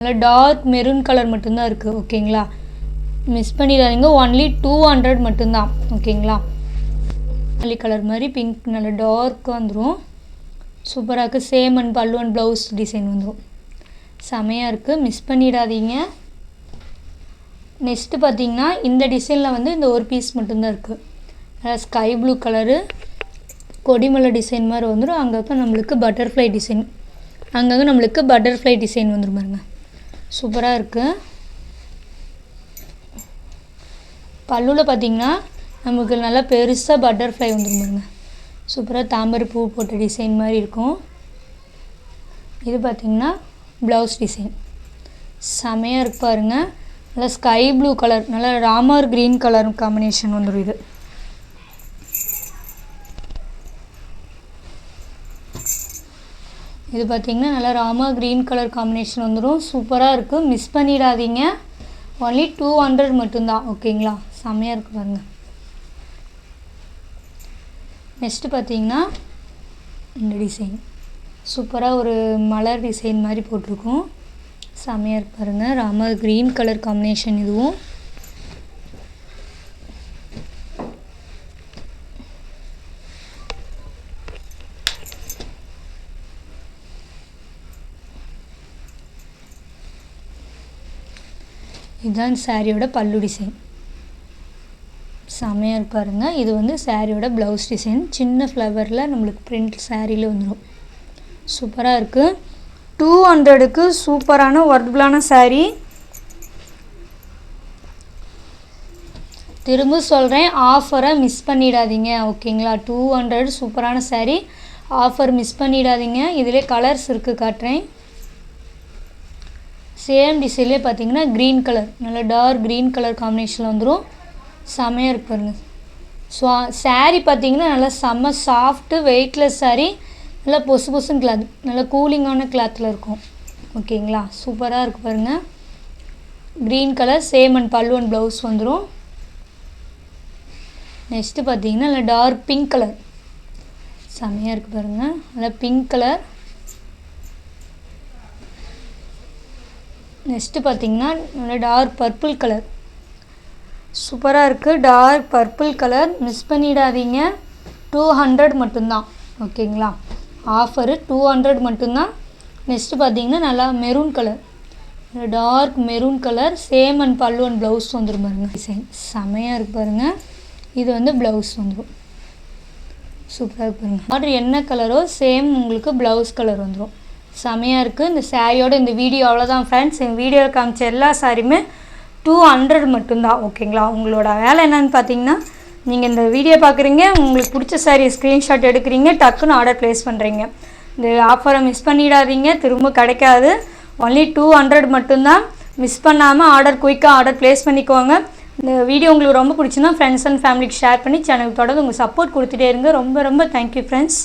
நல்ல dark maroon colour மட்டும்தான் இருக்குது. ஓகேங்களா, மிஸ் பண்ணிடாதீங்க. ஒன்லி 200 மட்டும்தான். ஓகேங்களா, மல்லி கலர் மாதிரி பிங்க் நல்ல டார்க்காக வந்துடும். சூப்பராக இருக்குது. சேம் அண்ட் பல்லு அண்ட் ப்ளவுஸ் டிசைன் வந்துடும். செமையாக இருக்குது, மிஸ் பண்ணிடாதீங்க. நெக்ஸ்ட்டு பார்த்திங்கன்னா இந்த டிசைனில் வந்து இந்த ஒரு பீஸ் மட்டும்தான் இருக்குது. நல்லா ஸ்கை ப்ளூ கலரு கொடிமலை டிசைன் மாதிரி வந்துடும். அங்கங்கே நம்மளுக்கு பட்டர்ஃப்ளை டிசைன் வந்துடும் பாருங்க. சூப்பராக இருக்குது. பல்லுவில் பார்த்திங்கன்னா நமக்கு நல்லா பெருசாக பட்டர்ஃப்ளை வந்துடும் பாருங்க. சூப்பராக தாமரை பூ போட்ட டிசைன் மாதிரி இருக்கும். இது பார்த்திங்கன்னா ப்ளவுஸ் டிசைன் செமையாக இருக்கு பாருங்கள். நல்லா ஸ்கை ப்ளூ கலர், நல்லா ராமர் க்ரீன் கலர் காம்பினேஷன் வந்துடும். இது பார்த்திங்கன்னா நல்லா ராமர் க்ரீன் கலர் காம்பினேஷன் வந்துடும். சூப்பராக இருக்குது, மிஸ் பண்ணிடாதீங்க. ஒன்லி 200 மட்டும்தான். ஓகேங்களா, செமையாக இருக்குது பாருங்கள். நெக்ஸ்ட்டு பார்த்திங்கன்னா இந்த டிசைன் சூப்பராக ஒரு மலர் டிசைன் மாதிரி போட்டிருக்கோம். செமையாக இருக்கு பாருங்கள். Ramar green colour combination. இதுவும் இதுதான் சாரியோட பல்லு டிசைன். செமையாக இருக்கு பாருங்கள். இது வந்து சாரியோட ப்ளவுஸ் டிசைன். சின்ன ஃப்ளவரில் நம்மளுக்கு பிரிண்ட் சாரியில் வந்துடும். சூப்பராக இருக்குது. 200க்கு சூப்பரான ஒர்த்தபுளான சாரீ. திரும்ப சொல்கிறேன், ஆஃபரை மிஸ் பண்ணிடாதீங்க. ஓகேங்களா, 200 சூப்பரான சாரீ. ஆஃபர் மிஸ் பண்ணிடாதீங்க. இதிலே கலர்ஸ் இருக்குது, காட்டுறேன். சேம் டிசைன்லேயே பார்த்தீங்கன்னா க்ரீன் கலர், நல்லா டார்க் க்ரீன் கலர் காம்பினேஷனில் வந்துடும். செமையாக இருக்கு பாருங்க. சாரீ பார்த்தீங்கன்னா நல்லா செம்ம சாஃப்ட்டு வெயிட்லெஸ் சாரீ. நல்லா பொசுன்னு கிளாத், நல்லா கூலிங்கான கிளாத்தில் இருக்கும். ஓகேங்களா, சூப்பராக இருக்குது பாருங்கள். க்ரீன் கலர் சேம் அண்ட் பல்லு அண்ட் ப்ளவுஸ் வந்துடும். நெக்ஸ்ட்டு பார்த்தீங்கன்னா நல்லா டார்க் பிங்க் கலர். செமையாக இருக்குது பாருங்கள். நல்லா பிங்க் கலர். நெக்ஸ்ட்டு பார்த்தீங்கன்னா நல்லா டார்க் பர்பிள் கலர். சூப்பராக இருக்குது, டார்க் பர்பிள் கலர். மிஸ் பண்ணிடாதீங்க. 200 மட்டும்தான். ஓகேங்களா, ஆஃபரு 200 மட்டும்தான். நெக்ஸ்ட்டு பார்த்தீங்கன்னா நல்லா maroon colour, dark maroon colour. Same and பல்லு அண்ட் ப்ளவுஸ் வந்துடும் பாருங்கள். டிசைன் செமையாக இருக்கு பாருங்கள். இது வந்து ப்ளவுஸ் வந்துடும். சூப்பராக இருக்கு பாருங்கள். ஆர்டர் என்ன கலரோ சேம் உங்களுக்கு ப்ளவுஸ் கலர் வந்துடும். செமையாக இருக்குது. இந்த சாரியோட இந்த வீடியோ அவ்வளோதான் ஃப்ரெண்ட்ஸ். எங்கள் வீடியோவில் காமிச்ச எல்லா சாரியுமே 200 மட்டும்தான். ஓகேங்களா, உங்களோட வேலை என்னன்னு பார்த்தீங்கன்னா, நீங்கள் இந்த வீடியோ பார்க்குறீங்க, உங்களுக்கு பிடிச்ச சாரீ ஸ்க்ரீன்ஷாட் எடுக்கிறீங்க, டக்குன்னு ஆர்டர் ப்ளேஸ் பண்ணுறீங்க. இந்த ஆஃபரை மிஸ் பண்ணிடாதீங்க, திரும்ப கிடைக்காது. ஒன்லி 200 மட்டும்தான். மிஸ் பண்ணாமல் குயிக்காக ஆர்டர் ப்ளேஸ் பண்ணிக்கோங்க. இந்த வீடியோ உங்களுக்கு ரொம்ப பிடிச்சுன்னா ஃப்ரெண்ட்ஸ் அண்ட் ஃபேமிலிக்கு ஷேர் பண்ணி சேனலுக்கு தொடர்ந்து உங்கள் சப்போர்ட் கொடுத்துட்டே இருங்க. ரொம்ப ரொம்ப தேங்க்யூ ஃப்ரெண்ட்ஸ்.